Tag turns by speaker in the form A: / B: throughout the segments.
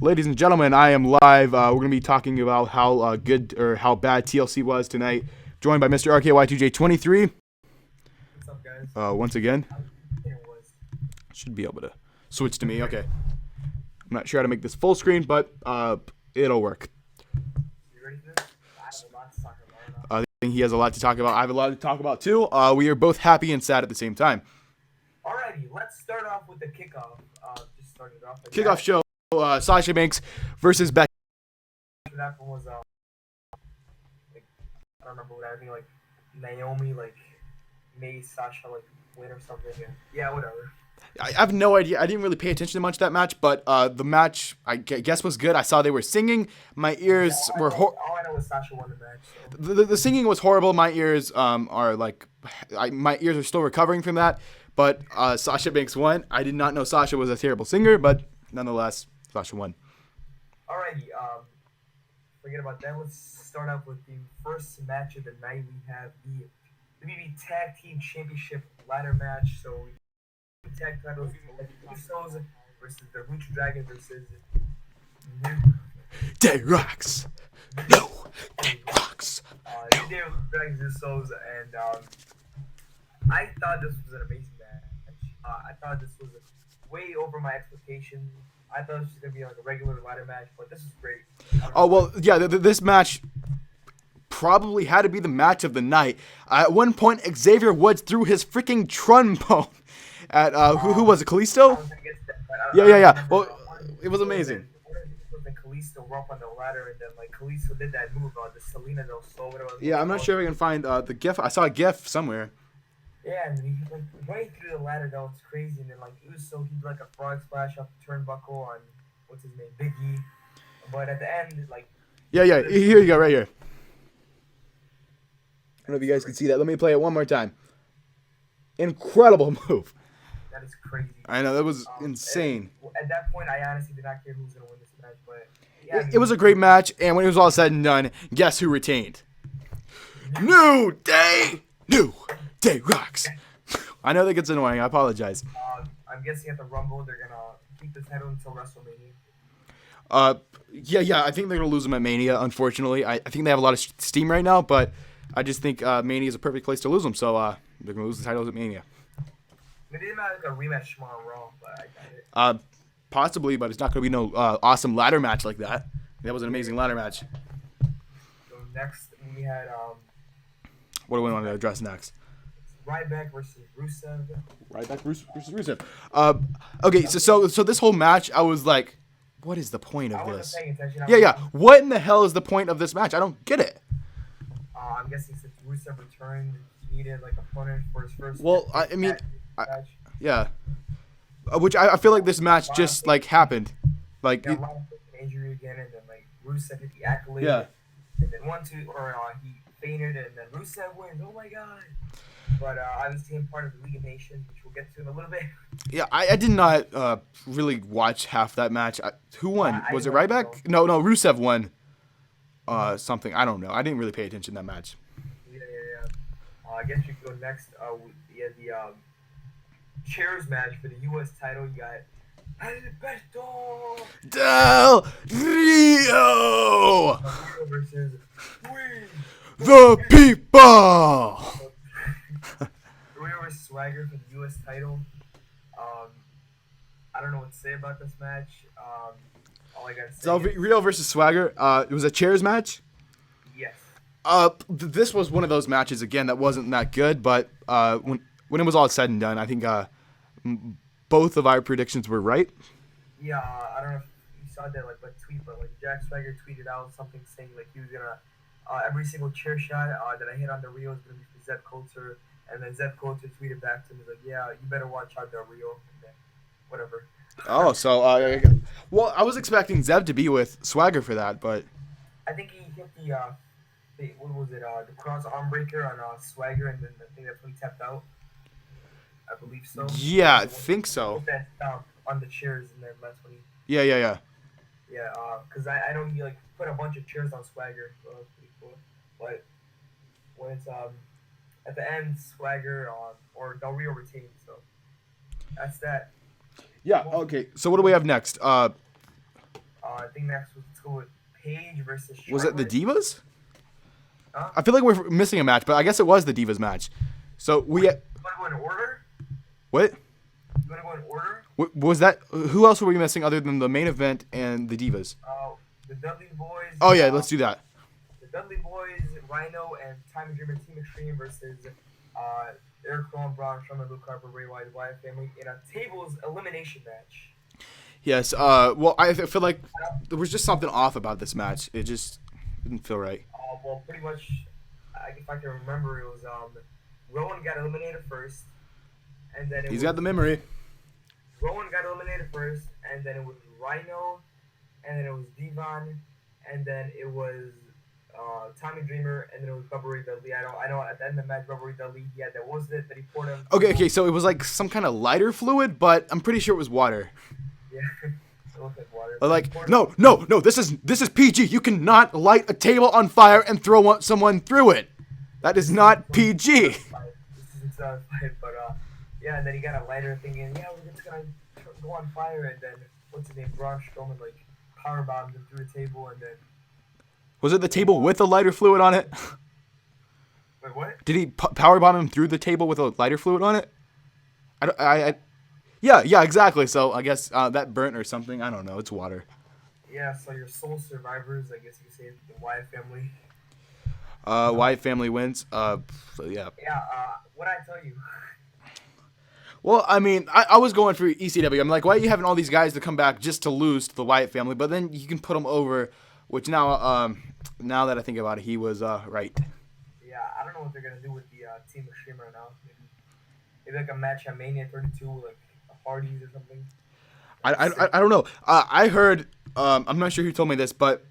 A: Ladies and gentlemen, I am live. We're going to be talking about how good or how bad TLC was tonight. Joined by Mr. RKY2J23.
B: What's up, guys?
A: Once again,
B: It was.
A: should be able to switch to me. Okay. I'm not sure how to make this full screen, but it'll work.
B: You ready for this? I have a lot to talk about.
A: I think he has a lot to talk about. I have a lot to talk about too. We are both happy and sad at the same time.
B: Alrighty, let's start off with the kickoff. Just started off. Like
A: Kickoff
B: that.
A: show: Sasha Banks versus Becky.
B: That one was like I don't remember what I think like Naomi like made Sasha like win or something. Yeah, whatever.
A: I have no idea. I didn't really pay attention to much to that match, but the match I guess was good. I saw they were singing. My ears were
B: all I know is Sasha won the match. So.
A: the singing was horrible. My ears are like my ears are still recovering from that. But Sasha Banks won. I did not know Sasha was a terrible singer, but nonetheless, Sasha won.
B: Alrighty, forget about that. Let's start off with the first match of the night. We have the WWE Tag Team Championship ladder match. So we tag titles like the Usos versus the Lucha Dragon versus New
A: Day Rocks. No. Day Rocks.
B: New Day Dragons Usos, and I thought this was an amazing match. I thought this was way over my expectations. I thought this was gonna be like a regular ladder match, but this is great.
A: Oh well, yeah. This match probably had to be the match of the night. At one point, Xavier Woods threw his freaking trombone at who was it? Kalisto? Yeah. Well, it was amazing.
B: Kalisto were up on the ladder, and then like Kalisto did that move, the Selena del Sol.
A: Yeah, I'm not sure if I can find the GIF. I saw a GIF somewhere.
B: Yeah, and he like right through the ladder. That was crazy. And then like Uso, he did like a frog splash off the turnbuckle on what's his name, Big E. But at the end, like
A: yeah, here you go, right here. I don't know if you guys can see that. Let me play it one more time. Incredible move.
B: That is crazy.
A: I know, that was insane.
B: At that point, I honestly did not care who was going to win this match. But yeah,
A: it was a great match, and when it was all said and done, guess who retained? New Day Rocks. I know that gets annoying. I apologize.
B: I'm guessing at the Rumble, they're going to keep the title until WrestleMania.
A: Yeah. I think they're going to lose them at Mania, unfortunately. I think they have a lot of steam right now, but I just think Mania is a perfect place to lose them, so they're going to lose the titles at Mania.
B: Maybe they might have like a rematch tomorrow on Raw, but I got it.
A: Possibly, but it's not going to be no awesome ladder match like that. That was an amazing ladder match.
B: So next, we had...
A: what do we want to address next?
B: Ryback versus Rusev.
A: Ryback versus Rusev. Okay, so this whole match, I was like, what is the point of this? Yeah. What in the hell is the point of this match? I don't get it.
B: I'm guessing since Rusev returned, he needed like a opponent for his first.
A: Well, I mean, yeah. Which I feel like this match just like happened, like.
B: Yeah, injury again, and then like Rusev hit the accolade.
A: Yeah.
B: And then he fainted, and then Rusev wins. Oh my god! But obviously, I'm part of the League of Nations, which we'll get to in a little bit.
A: Yeah, I did not really watch half that match. Who won? Was it Ryback? No, Rusev won. Something I don't know. I didn't really pay attention to that match.
B: Yeah. I guess you can go next. The chairs match for the U.S. title. You got Alberto
A: Del Rio
B: versus
A: the people.
B: Rio versus Swagger for the U.S. title. I don't know what to say about this match. All I gotta say.
A: Del Rio versus Swagger. It was a chairs match.
B: Yes.
A: This was one of those matches again that wasn't that good, but when it was all said and done, I think both of our predictions were right.
B: Yeah, I don't know if you saw that like tweet, but like Jack Swagger tweeted out something saying like he was gonna every single chair shot that I hit on the Rio is gonna be for Zeb Coulter, and then Zeb Coulter tweeted back to him, he's like, yeah, you better watch out Del Rio, and then whatever.
A: Oh, so well, I was expecting Zeb to be with Swagger for that, but
B: I think he hit the what was it? The cross arm breaker on Swagger, and then I think that's when he tapped out. I believe so.
A: Yeah, I think so.
B: That on the chairs, and then that's when he.
A: Yeah.
B: Yeah, because I know he like put a bunch of chairs on Swagger, so that was pretty cool. But when it's at the end, Swagger or Del Rio retained, so that's that.
A: Yeah. Okay. So what do we have next?
B: I think next let's go with Paige versus Charlotte.
A: Was it the Divas?
B: Huh?
A: I feel like we're missing a match, but I guess it was the Divas match. So we.
B: You want to go in order?
A: What?
B: You want to go in order?
A: Was that? Who else were we missing other than the main event and the Divas?
B: The Dudley Boys.
A: Oh yeah, let's do that.
B: The Dudley Boys, Rhino, and Tommy Dreamer Team Extreme versus Eric Rowan, Braun Strowman, Luke Harper, Bray Wyatt, Wyatt family in a tables elimination match.
A: Yes. Well, I feel like there was just something off about this match. It just didn't feel right.
B: Well, pretty much, if I can remember, it was Rowan got eliminated first, and then
A: He's got the memory.
B: Rowan got eliminated first, and then it was Rhino, and then it was Devon, and then it was Tommy Dreamer, and then it was Bubba Ray Dudley. I know at the end of the match, Bubba Ray Dudley, he had that was it that he poured him.
A: Okay. So it was like some kind of lighter fluid, but I'm pretty sure it was water.
B: Yeah, it looked like water.
A: Like no. This is PG. You cannot light a table on fire and throw someone through it. That is not PG.
B: This isn't fight, but yeah, and then he got a lighter thing in. Yeah, we're just gonna go on fire, and then what's his name, Braun Strowman, like power bombed him through the table, and then.
A: Was it the table with the lighter fluid on it?
B: Wait, what?
A: Did he power bomb him through the table with a lighter fluid on it? Yeah, exactly. So I guess that burnt or something. I don't know. It's water.
B: Yeah, so your sole survivors, I guess you could say, the Wyatt family.
A: Wyatt family wins. Yeah.
B: Yeah. What'd I tell you?
A: Well, I mean, I was going for ECW. I'm like, why are you having all these guys to come back just to lose to the Wyatt family? But then you can put them over, which now that I think about it, he was right.
B: Yeah, I don't know what they're gonna do with the Team Extreme right now. Maybe like a match at Mania 32, like a Hardys or something.
A: I don't know. I heard. I'm not sure who told me this, but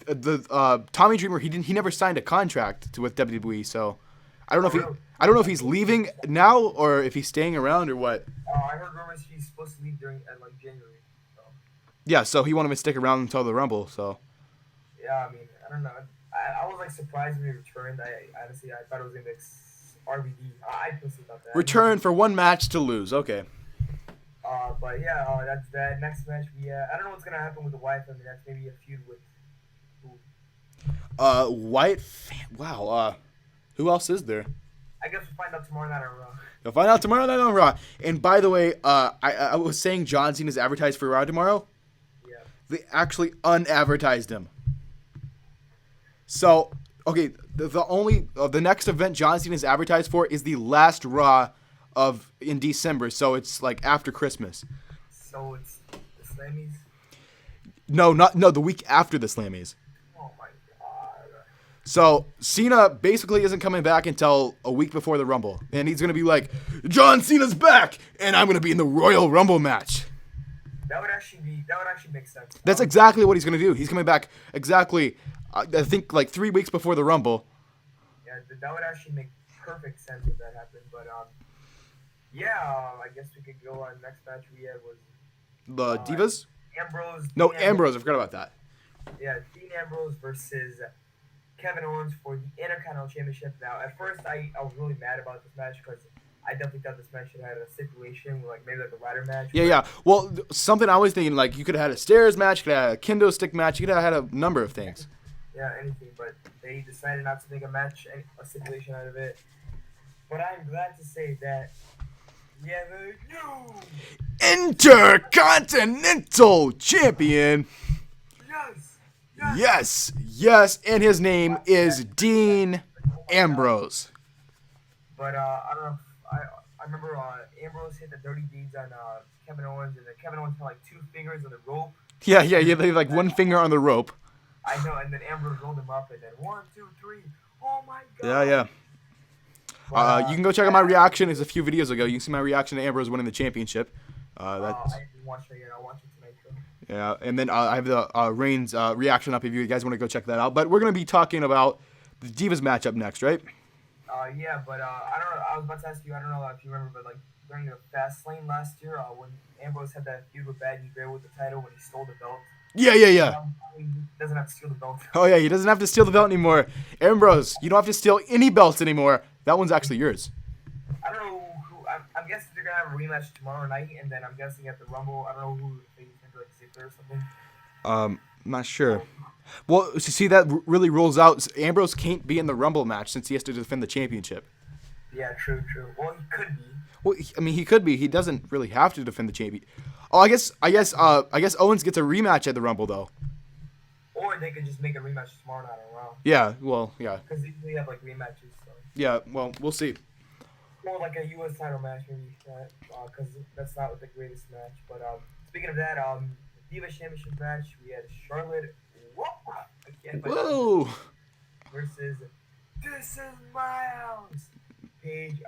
A: the Tommy Dreamer he never signed a contract with WWE, so I don't know if he's leaving now or if he's staying around or what.
B: I heard rumors he's supposed to leave at like January. So.
A: Yeah, so he wanted to stick around until the Rumble. So.
B: Yeah, I mean, I don't know. I was like surprised when he returned. Honestly I thought it was gonna be RVD. I personally thought that.
A: Return for one match to lose. Okay.
B: But yeah, that's that. Next match, I don't know what's gonna happen with the Wyatt family. That's maybe a feud with who?
A: Wyatt. Wow. Who else is there?
B: I guess we'll find out tomorrow night on Raw.
A: You'll find out tomorrow night on Raw. And by the way, I was saying John Cena's advertised for Raw tomorrow.
B: Yeah.
A: They actually unadvertised him. So, okay, the next event John Cena is advertised for is the last Raw in December. So it's like after Christmas.
B: So it's the Slammies?
A: No, the week after the Slammies.
B: Oh my god.
A: So Cena basically isn't coming back until a week before the Rumble, and he's gonna be like, John Cena's back, and I'm gonna be in the Royal Rumble match.
B: That would actually make sense.
A: That's exactly what he's gonna do. He's coming back exactly, I think like 3 weeks before the Rumble.
B: Yeah, that would actually make perfect sense if that happened. But yeah, I guess we could go on. Next match we had was
A: The Divas?
B: Ambrose.
A: No, Ambrose. I forgot about that.
B: Yeah, Dean Ambrose versus Kevin Owens for the Intercontinental Championship. Now, at first, I was really mad about this match because I definitely thought this match should have had a stipulation, like maybe like a ladder match.
A: Yeah. Well, something I was thinking, like you could have had a stairs match, you could have had a kendo stick match, you could have had a number of things.
B: Yeah, anything, but they decided not to make a match, a stipulation out of it. But I'm glad to say that we have a new Intercontinental Champion.
A: Yes, and his name is Dean Ambrose.
B: But I don't know. I remember Ambrose hit the dirty deeds on Kevin Owens, and then Kevin Owens had like 2 fingers on the rope.
A: Yeah, they have like one finger on the rope.
B: I know, and then Ambrose rolled him up, and then 1, 2, 3. Oh my god.
A: Yeah. But, you can go check out my reaction. It's a few videos ago. You can see my reaction to Ambrose winning the championship.
B: I didn't watch that yet. I'll watch it tonight, though.
A: Yeah, and then I have the Reigns reaction up if you guys want to go check that out. But we're going to be talking about the Divas matchup next, right?
B: Yeah, but I don't know. I was about to ask you, I don't know if you remember, but like during the Fastlane last year, when Ambrose had that feud with Bad News Bear with the title when he stole the belt.
A: Yeah.
B: He doesn't have to steal the belt.
A: Oh, yeah, he doesn't have to steal the belt anymore. Ambrose, you don't have to steal any belts anymore. That one's actually yours.
B: I don't know who. I'm guessing they're going to have a rematch tomorrow night, and then I'm guessing at the Rumble, I don't know who they think, like Ziggler or something.
A: I'm not sure. Well, see, that really rules out Ambrose can't be in the Rumble match since he has to defend the championship.
B: Yeah, true. Well, he could be.
A: Well, I mean, he could be. He doesn't really have to defend the champion. Oh, I guess Owens gets a rematch at the Rumble though.
B: Or they could just make a rematch tomorrow night on Raw.
A: Yeah. Well, yeah.
B: Because they usually have like rematches. So.
A: Yeah. Well, we'll see.
B: Or like a U.S. title match, maybe. Because that's not the greatest match. But speaking of that, Divas Championship match, we had Charlotte.
A: Whoa.
B: Versus This Is My House. Paige.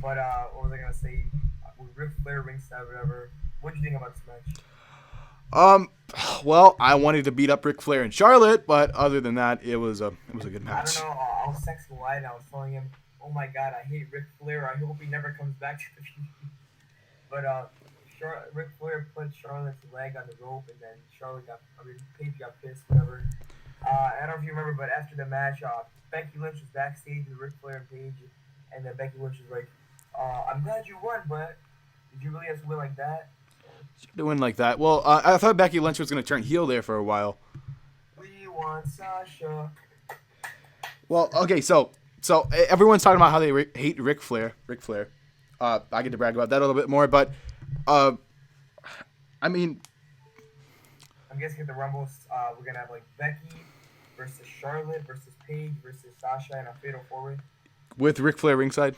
B: But what was I gonna say? With Ric Flair ringside, whatever. What do you think about this match?
A: Well, I wanted to beat up Ric Flair and Charlotte, but other than that, it was a good match.
B: I don't know. I was texting Wyatt and I was telling him, "Oh my God, I hate Ric Flair. I hope he never comes back to the future." But Ric Flair put Charlotte's leg on the rope, and then Paige got pissed, whatever. I don't know if you remember, but after the match, Becky Lynch was backstage with Ric Flair and Paige, and then Becky Lynch was like, "I'm glad you won, but did you really have to win like that?"
A: Doing like that. Well, I thought Becky Lynch was going to turn heel there for a while.
B: We want Sasha.
A: Well, okay, so everyone's talking about how they hate Ric Flair. I get to brag about that a little bit more, but I mean,
B: I'm guessing at the Rumble, we're gonna have like Becky versus Charlotte versus Paige versus Sasha and a fatal four-way.
A: With Ric Flair ringside.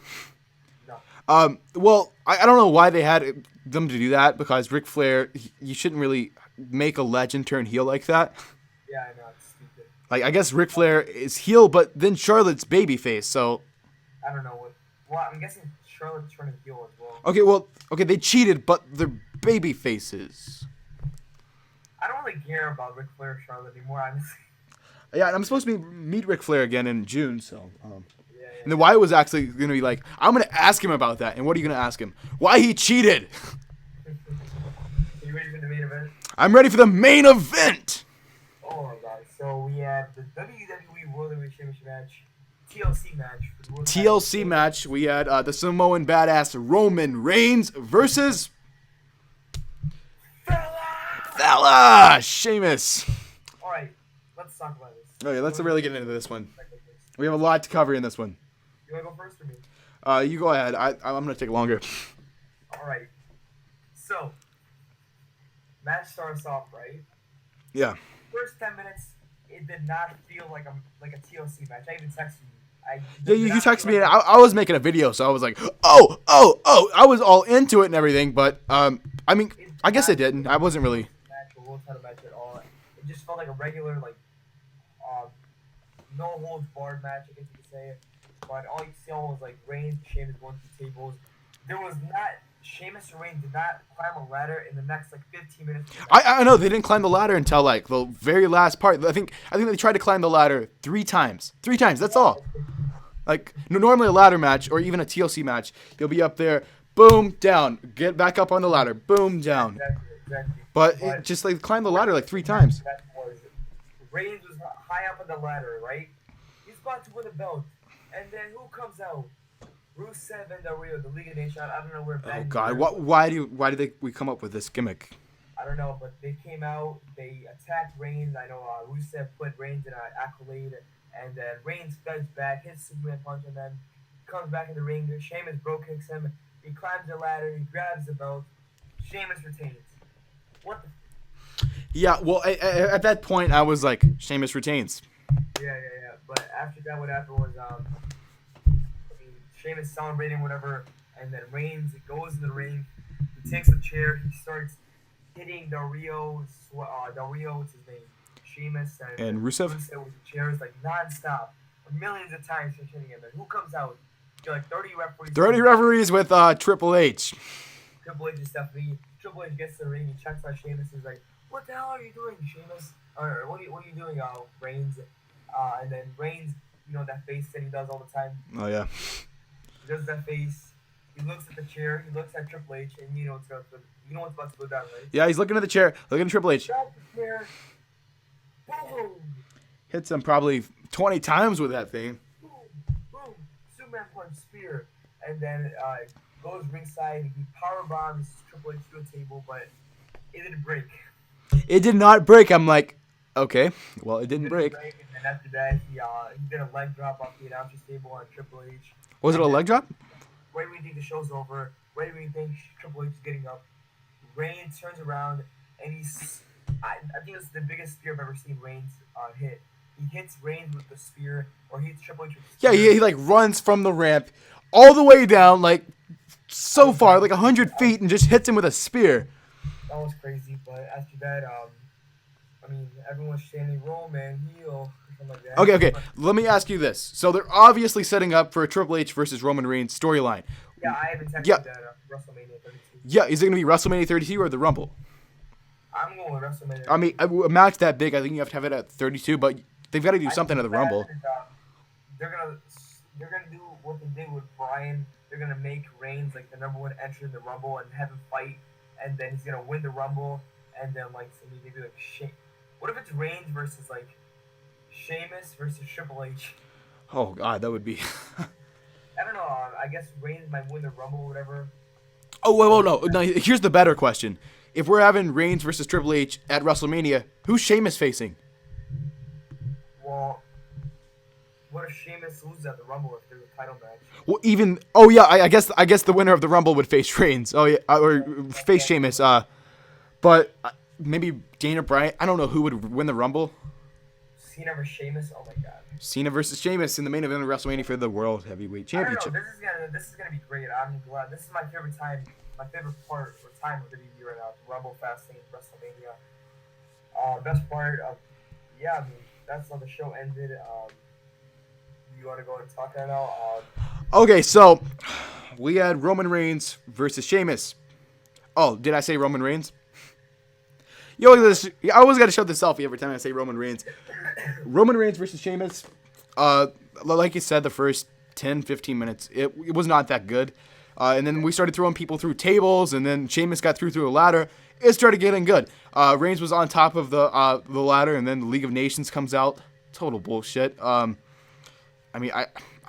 B: No.
A: Well, I don't know why they had them to do that, because Ric Flair, you shouldn't really make a legend turn heel like that.
B: Yeah, I know, it's stupid.
A: Like, I guess Ric Flair is heel, but then Charlotte's babyface, so.
B: I don't know what. Well, I'm guessing Charlotte's turning heel as well.
A: Okay, they cheated, but they're baby faces.
B: I don't really care about Ric Flair or Charlotte anymore, honestly.
A: Yeah, and I'm supposed to meet Ric Flair again in June, so.
B: Yeah.
A: And then Wyatt was actually going to be like, I'm going to ask him about that. And what are you going to ask him? Why he cheated.
B: Are you ready for the main event?
A: I'm ready for the main event.
B: Oh my God. So we have the WWE World Heavyweight Championship match. TLC match.
A: We had the Samoan badass Roman Reigns versus Fella Sheamus.
B: All right, let's talk about this.
A: Oh yeah, let's really get into this one. We have a lot to cover in this one.
B: You want to go first or me?
A: You go ahead. I'm gonna take longer.
B: All right. So, match starts off right.
A: Yeah.
B: First 10 minutes, it did not feel like a TLC match. I even texted you.
A: Yeah, you texted me, and I was making a video, so I was like, oh, I was all into it and everything, but I mean, I guess it didn't. I wasn't really.
B: World title match at all. It just felt like a regular, like, no holds barred match, I guess you could say. But all you see was like Reigns and Sheamus going through tables. There was not. Sheamus and Reigns did not climb a ladder in the next like 15 minutes.
A: I know they didn't climb the ladder until like the very last part. I think they tried to climb the ladder 3 times. 3 times. That's all. Like normally a ladder match or even a TLC match, they'll be up there, boom, down, get back up on the ladder, boom, down.
B: Exactly.
A: But it just like climbed the ladder like 3 times.
B: Reigns was high up on the ladder, right? He's about to win the belt, and then who comes out? Rusev and Del Rio, the League of Nations. I don't know where.
A: Oh God! Why did we come up with this gimmick?
B: I don't know, but they came out. They attacked Reigns. I know Rusev put Reigns in an accolade, and then Reigns feds back, hits Superman punch, and then comes back in the ring. Sheamus bro kicks him. He climbs the ladder. He grabs the belt. Sheamus retains. What the?
A: Yeah, well, at that point, I was like, Sheamus retains.
B: Yeah. But after that, what happened was, Sheamus celebrating whatever, and then Reigns goes in the ring. He takes a chair. He starts hitting Del Rio, what's his name? Sheamus
A: and Rusev
B: with the chairs like nonstop, millions of times he's hitting him. And who comes out? Like 30 referees.
A: 30 referees with Triple H.
B: Triple H is definitely. Triple H gets to the ring. He checks out Sheamus. He's like, "What the hell are you doing, Sheamus? Or what are you doing, Reigns?" And then Reigns, that face that he does all the time.
A: Oh yeah.
B: He does that face. He looks at the chair. He looks at Triple H, and you know what's about to go down, right?
A: Yeah, he's looking at the chair, looking at Triple H.
B: Grab the chair. Boom.
A: Hits him probably 20 times with that thing.
B: Boom. Superman punch, spear, and then goes ringside. He power bombs Triple H to a table, but it didn't break.
A: It did not break. I'm like, okay, well, it didn't break.
B: And then after that, he did a leg drop off the announcer's table on Triple H.
A: Was it a leg drop?
B: Right when you think the show's over, right when you think Triple H is getting up, Reigns turns around and I think it's the biggest spear I've ever seen Reigns hit. He hits Reigns with the spear, or he hits Triple H with the spear.
A: Yeah, he like runs from the ramp all the way down, like so far, like 100 feet, and just hits him with a spear.
B: That was crazy, but after that, I mean, everyone's chanting Roman, heel, or something like that.
A: Okay. Let me ask you this. So they're obviously setting up for a Triple H versus Roman Reigns storyline.
B: Yeah, I haven't texted that WrestleMania 32.
A: Yeah, is it going to be WrestleMania 32 or the Rumble?
B: I'm going with WrestleMania.
A: I mean, a match that big, I think you have to have it at 32, but they've got to do something at the Rumble.
B: They're gonna do what they did with Bryan. They're gonna make Reigns like the number one entrant in the Rumble and have him fight, and then he's gonna win the Rumble, and then like maybe like what if it's Reigns versus like Sheamus versus Triple H?
A: Oh God, that would be.
B: I don't know. I guess Reigns might win the Rumble or whatever.
A: Oh well, no. Here's the better question: if we're having Reigns versus Triple H at WrestleMania, who's Sheamus facing?
B: Well, what if Sheamus loses at the Rumble if there's a title match?
A: Well, even I guess the winner of the Rumble would face Reigns. Oh yeah, or face Sheamus. But maybe Dana Bryan. I don't know who would win the Rumble.
B: Cena versus Sheamus. Oh my God.
A: Cena versus Sheamus in the main event of WrestleMania for the World Heavyweight Championship.
B: I don't know. This is gonna be great. I'm glad. This is my favorite time. My favorite part or time of the WWE right now. Rumble, Fastlane, WrestleMania. Best part of I mean that's how the show ended. You want to go and talk right now?
A: Okay, so we had Roman Reigns versus Sheamus. Oh, did I say Roman Reigns? I always got to show the selfie every time I say Roman Reigns. Roman Reigns versus Sheamus. Like you said, the first 10, 15 minutes, it was not that good. And then we started throwing people through tables, and then Sheamus got through a ladder. It started getting good. Reigns was on top of the ladder, and then the League of Nations comes out. Total bullshit. I mean,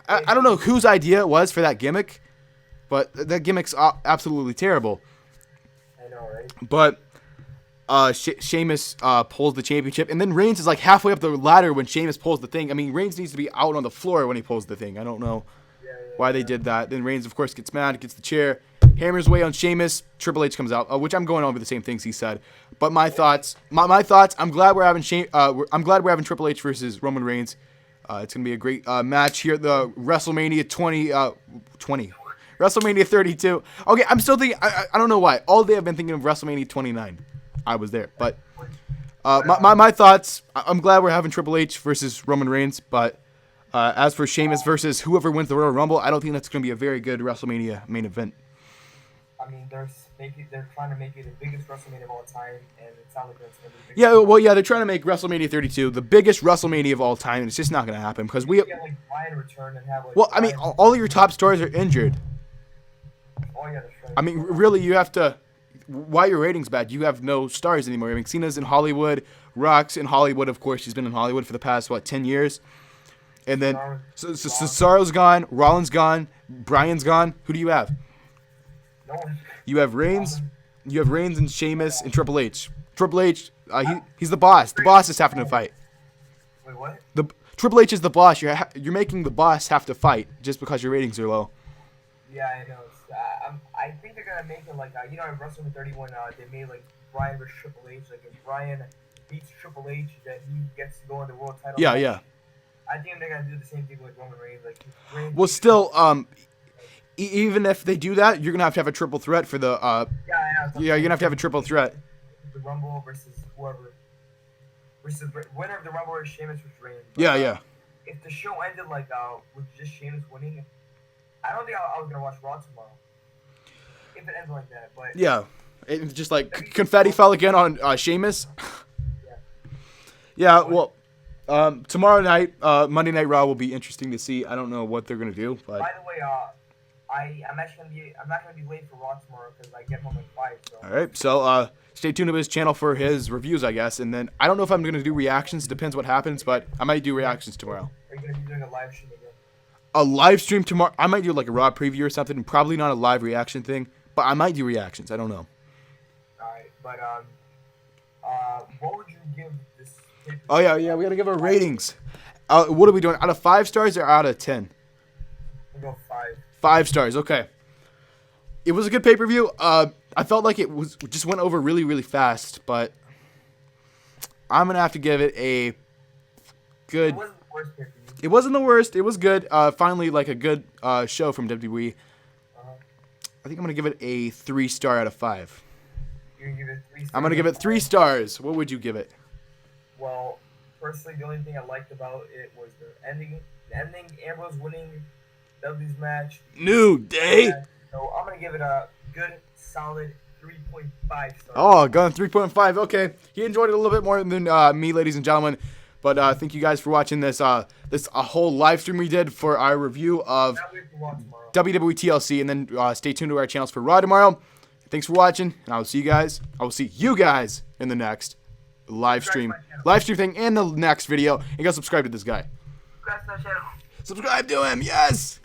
A: I don't know whose idea it was for that gimmick, but that gimmick's absolutely terrible.
B: I know, right?
A: But Sheamus pulls the championship, and then Reigns is like halfway up the ladder when Sheamus pulls the thing. I mean, Reigns needs to be out on the floor when he pulls the thing. I don't know why they did that. Then Reigns, of course, gets mad, gets the chair, hammers away on Sheamus. Triple H comes out, which I'm going over the same things he said. But my thoughts. I'm glad we're having Triple H versus Roman Reigns. It's gonna be a great match here at the WrestleMania 20. WrestleMania 32. Okay, I'm still thinking. I don't know why. All day I've been thinking of WrestleMania 29. I was there, but my thoughts. I'm glad we're having Triple H versus Roman Reigns, but as for Sheamus versus whoever wins the Royal Rumble, I don't think that's going to be a very good WrestleMania main event.
B: I mean, they're trying to make it the biggest WrestleMania of all time, and it sounds like that's going to be.
A: They're trying to make WrestleMania 32 the biggest WrestleMania of all time, and it's just not going to happen because we.
B: Get, like, Bryan return and have, like,
A: well, I mean, all of your top stars are injured.
B: Oh yeah, that's right.
A: I mean, really, you have to. Why your ratings bad? You have no stars anymore. I mean, Cena's in Hollywood, Rock's in Hollywood. Of course, she's been in Hollywood for the past 10 years, and then Cesaro's gone, Rollins gone, Bryan's gone. Who do you have?
B: No one.
A: You have Reigns. You have Reigns and Sheamus and Triple H. Triple H, he's the boss. The boss is having to fight.
B: Wait, what?
A: The Triple H is the boss. You're making the boss have to fight just because your ratings are low.
B: Yeah, I know. I think they're gonna make it like in WrestleMania 31. They made like Bryan versus Triple H. Like if Bryan beats Triple H, then he gets to go on the world title.
A: Yeah,
B: match.
A: yeah.
B: I think they're gonna do the same thing with Roman Reigns. Like Reigns.
A: Well, still, even if they do that, you're gonna have a triple threat for the. You're gonna have to have a triple threat.
B: The Rumble versus whoever. Versus winner of the Rumble is Sheamus versus Reigns.
A: Yeah.
B: If the show ended like with just Sheamus winning, I don't think I was gonna watch Raw tomorrow. If it ends like that, but
A: yeah, it's just like confetti fell again on Sheamus. Yeah, well, tomorrow night, Monday Night Raw will be interesting to see. I don't know what they're gonna do, but.
B: By the way, I'm not gonna be late for Raw tomorrow because I get home at 5. So.
A: All right, so stay tuned to his channel for his reviews, I guess, and then I don't know if I'm gonna do reactions. Depends what happens, but I might do reactions tomorrow.
B: Are you gonna be doing a live stream again?
A: A live stream tomorrow? I might do like a Raw preview or something. Probably not a live reaction thing, but I might do reactions. I don't know.
B: Alright, But what would you give this?
A: Oh yeah, we gotta give our ratings. What are we doing? Out of 5 stars or out of 10?
B: We'll go 5.
A: 5 stars. Okay. It was a good pay-per-view. I felt like it just went over really, really fast, but I'm gonna have to give it a good.
B: It wasn't the worst pay-per-view.
A: It wasn't the worst. It was good. Finally, like a good show from WWE. I think I'm gonna give it a 3-star out of 5.
B: You give it 3 stars.
A: I'm gonna give it 3 stars. What would you give it?
B: Well, personally, the only thing I liked about it was the ending. Ambrose winning Divas Match.
A: New Day.
B: So I'm gonna give it a good, solid 3.5 stars.
A: Oh, going 3.5. Okay, he enjoyed it a little bit more than me, ladies and gentlemen. But thank you guys for watching this. This a whole live stream we did for our review of
B: Now we have to watch tomorrow.
A: WWE TLC, and then stay tuned to our channels for Raw tomorrow. Thanks for watching, and I will see you guys in the next live stream thing, and the next video. And go subscribe to this guy.
B: Subscribe to the channel.
A: Subscribe to him, yes.